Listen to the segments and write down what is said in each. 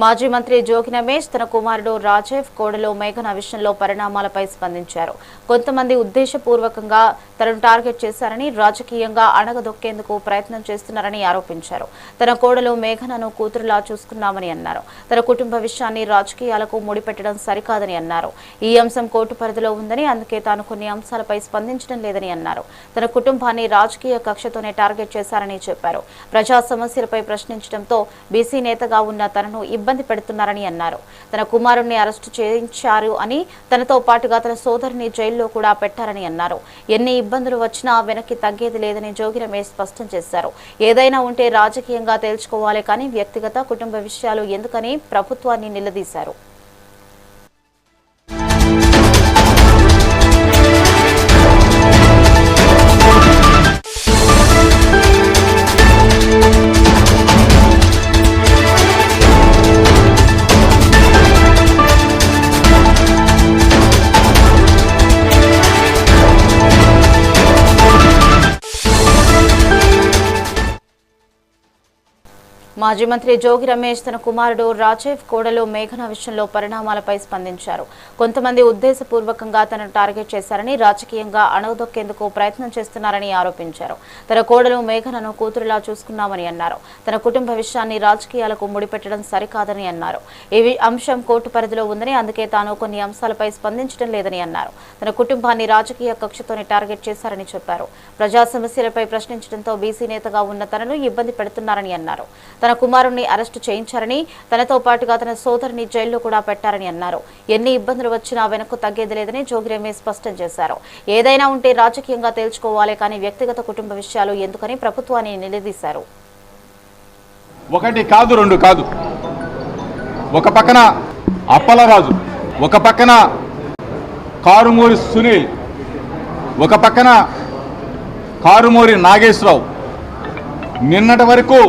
మాజీ మంత్రి జోగి రమేష్ తన కుమారుడు రాజీవ్ కోడలో మేఘన విషయంలో పరిణామాలపై స్పందించారు. కొంతమంది ఉద్దేశపూర్వకంగా తనను టార్గెట్ చేశారని, రాజకీయంగా అణగదొక్కేందుకు ప్రయత్నం చేస్తున్నారని ఆరోపించారు. తన కోడలో మేఘనను కూతురులా చూసుకున్నామని అన్నారు. తన కుటుంబ విషయాన్ని రాజకీయాలకు ముడిపెట్టడం సరికాదని అన్నారు. ఈ అంశం కోర్టు పరిధిలో ఉందని, అందుకే తాను కొన్ని అంశాలపై స్పందించడం లేదని అన్నారు. తన కుటుంబాన్ని రాజకీయ కక్షతోనే టార్గెట్ చేశారని చెప్పారు. ప్రజా సమస్యలపై ప్రశ్నించడంతో బీసీ నేతగా ఉన్న తనను ఇబ్బంది పెడుతున్నారని అన్నారు. తన కుమారుణ్ణి అరెస్టు చేయించారు అని, తనతో పాటుగా తన సోదరుని జైల్లో కూడా పెట్టారని అన్నారు. ఎన్ని ఇబ్బందులు వచ్చినా వెనక్కి తగ్గేది లేదని జోగి రమేష్ స్పష్టం చేశారు. ఏదైనా ఉంటే రాజకీయంగా తేల్చుకోవాలి కానీ వ్యక్తిగత కుటుంబ విషయాలు ఎందుకని ప్రభుత్వాన్ని నిలదీశారు. మాజీ మంత్రి జోగి రమేష్ తన కుమారుడు రాజీవ్ కోడలో మేఘన విషయంలో పరిణామాలపై స్పందించారు. కొంతమంది ఉద్దేశపూర్వకంగా తనను టార్గెట్ చేశారని, రాజకీయంగా అణగదొక్కేందుకు ప్రయత్నం చేస్తున్నారని ఆరోపించారు. తన కోడలు మేఘనను కూతురులా చూసుకున్నామని అన్నారు. తన కుటుంబ విషయాన్ని రాజకీయాలకు ముడిపెట్టడం సరికాదని అన్నారు. ఈ అంశం కోర్టు పరిధిలో ఉందని, అందుకే తాను కొన్ని అంశాలపై స్పందించడం లేదని అన్నారు. తన కుటుంబాన్ని రాజకీయ కక్షతోనే టార్గెట్ చేశారని చెప్పారు. ప్రజా సమస్యలపై ప్రశ్నించడంతో బీసీ నేతగా ఉన్న తనను ఇబ్బంది పెడుతున్నారని అన్నారు. తన కుమారుణ్ణి అరెస్టు చేయించారని, తనతో పాటుగా తన సోదరుని జైల్లో కూడా పెట్టారని అన్నారు. ఎన్ని ఇబ్బందులు వచ్చినా వెనక్కు తగ్గేది లేదని జోగి రమేష్ స్పష్టం చేశారు. ఏదైనా ఉంటే రాజకీయంగా తేల్చుకోవాలి కానీ వ్యక్తిగత కుటుంబ విషయాలు ఎందుకని ప్రభుత్వాన్ని నిలదీశారు. ఒకటి కాదు, రెండు కాదు. ఒక పక్కన అప్పలరాజు, ఒక పక్కన కారుమూరి సునీల్, ఒక పక్కన కారుమూరి నాగేశ్వరరావు నిన్నటి వరకు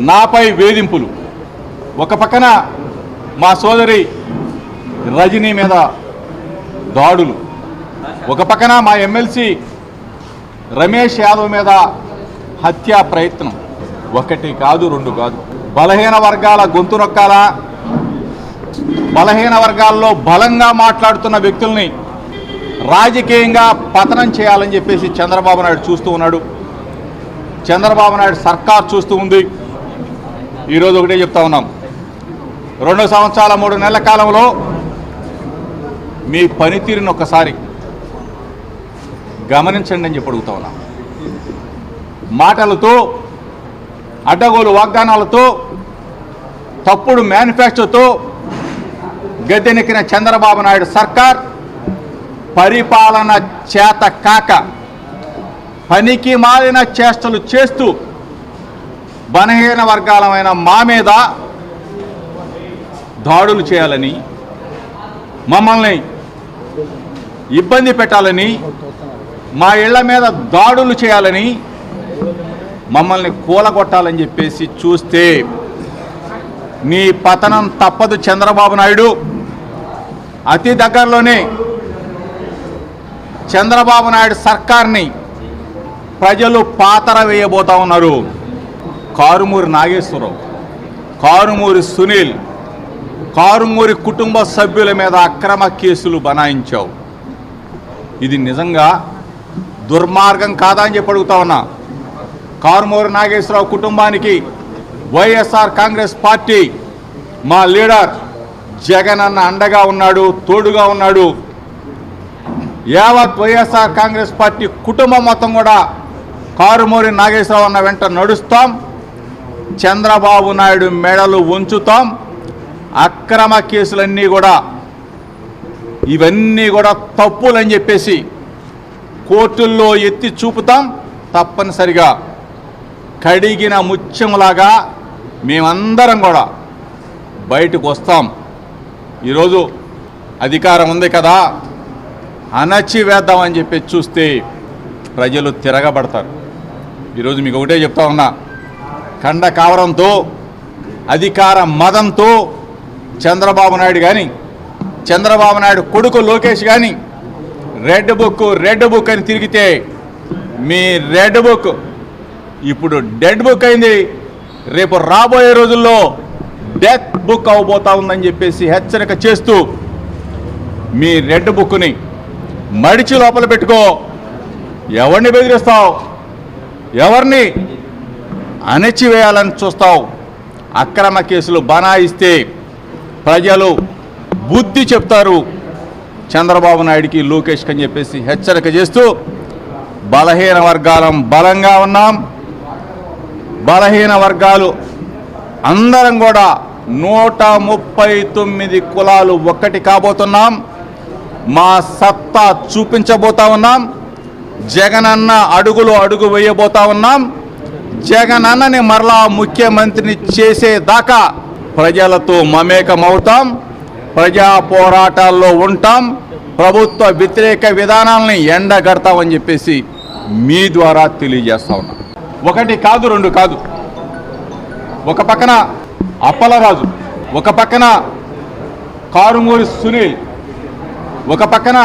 నాపై వేధింపులు, ఒక పక్కన మా సోదరి రజనీ మీద దాడులు, ఒక పక్కన మా ఎమ్మెల్సీ రమేష్ యాదవ్ మీద హత్యా ప్రయత్నం. ఒకటి కాదు, రెండు కాదు. బలహీన వర్గాల గొంతు నొక్కాలా, బలహీన వర్గాల్లో బలంగా మాట్లాడుతున్న వ్యక్తుల్ని రాజకీయంగా పతనం చేయాలని చెప్పేసి చంద్రబాబు నాయుడు చూస్తూ ఉన్నాడు. చంద్రబాబు నాయుడు సర్కార్ చూస్తూ ఉంది. ఈరోజు ఒకటే చెప్తా ఉన్నాం, 2 సంవత్సరాల 3 నెలల కాలంలో మీ పనితీరుని ఒక్కసారి గమనించండి అని చెప్పి అడుగుతా ఉన్నాం. మాటలతో, అడ్డగోలు వాగ్దానాలతో, తప్పుడు మేనిఫెస్టోతో గద్దెనెక్కిన చంద్రబాబు నాయుడు సర్కార్ పరిపాలన చేత కాక పనికి మాలిన చేష్టలు చేస్తూ బలహీన వర్గాలమైన మా మీద దాడులు చేయాలని, మమ్మల్ని ఇబ్బంది పెట్టాలని, మా ఇళ్ల మీద దాడులు చేయాలని, మమ్మల్ని కూలగొట్టాలని చెప్పేసి చూస్తే నీ పతనం తప్పదు చంద్రబాబు నాయుడు. అతి దగ్గరలోనే చంద్రబాబు నాయుడు సర్కార్ని ప్రజలు పాతర వేయబోతా ఉన్నారు. కారుమూరి నాగేశ్వరరావు, కారుమూరి సునీల్, కారుమూరి కుటుంబ సభ్యుల మీద అక్రమ కేసులు బనాయించావు. ఇది నిజంగా దుర్మార్గం కాదా అని చెప్పి అడుగుతా ఉన్నా. కారుమూరి నాగేశ్వరరావు కుటుంబానికి వైఎస్ఆర్ కాంగ్రెస్ పార్టీ మా లీడర్ జగన్ అన్న అండగా ఉన్నాడు, తోడుగా ఉన్నాడు. యావత్ వైఎస్ఆర్ కాంగ్రెస్ పార్టీ కుటుంబం మొత్తం కూడా కారుమూరి నాగేశ్వరరావు అన్న వెంట నడుస్తాం. చంద్రబాబు నాయుడు మెడలు ఉంచుతాం. అక్రమ కేసులన్నీ కూడా, ఇవన్నీ కూడా తప్పులని చెప్పేసి కోర్టుల్లో ఎత్తి చూపుతాం. తప్పనిసరిగా కడిగిన ముత్యంలాగా మేమందరం కూడా బయటకు వస్తాం. ఈరోజు అధికారం ఉంది కదా, అణచివేద్దామని చెప్పి చూస్తే ప్రజలు తిరగబడతారు. ఈరోజు మీకు ఒకటే చెప్తా ఉన్నా, ఖండ కావరంతో, అధికార మదంతో చంద్రబాబు నాయుడు కానీ, చంద్రబాబు నాయుడు కొడుకు లోకేష్ కానీ రెడ్ బుక్ అని తిరిగితే మీ రెడ్ బుక్ ఇప్పుడు డెడ్ బుక్ అయింది. రేపు రాబోయే రోజుల్లో డెత్ బుక్ అవబోతా ఉందని చెప్పేసి హెచ్చరిక చేస్తూ మీ రెడ్ బుక్ని మడిచి లోపల పెట్టుకో. ఎవరిని బెదిరిస్తావు, ఎవరిని అణచివేయాలని చూస్తావు, అక్రమ కేసులు బనాయిస్తే ప్రజలు బుద్ధి చెప్తారు చంద్రబాబు నాయుడికి, లోకేష్కి అని చెప్పేసి హెచ్చరిక చేస్తూ బలహీన వర్గాలం బలంగా ఉన్నాం. బలహీన వర్గాలు అందరం కూడా 139 కులాలు ఒక్కటి కాబోతున్నాం. మా సత్తా చూపించబోతా ఉన్నాం. జగనన్న అడుగు వేయబోతా ఉన్నాం. జగనన్నని మరలా ముఖ్యమంత్రిని చేసేదాకా ప్రజలతో మమేకమవుతాం. ప్రజా పోరాటాల్లో ఉంటాం. ప్రభుత్వ వ్యతిరేక విధానాలని ఎండగడతామని చెప్పేసి మీ ద్వారా తెలియజేస్తా ఉన్నాం. ఒకటి కాదు, రెండు కాదు. ఒక పక్కన అప్పలరాజు, ఒక పక్కన కారుమూరి సునీల్, ఒక పక్కన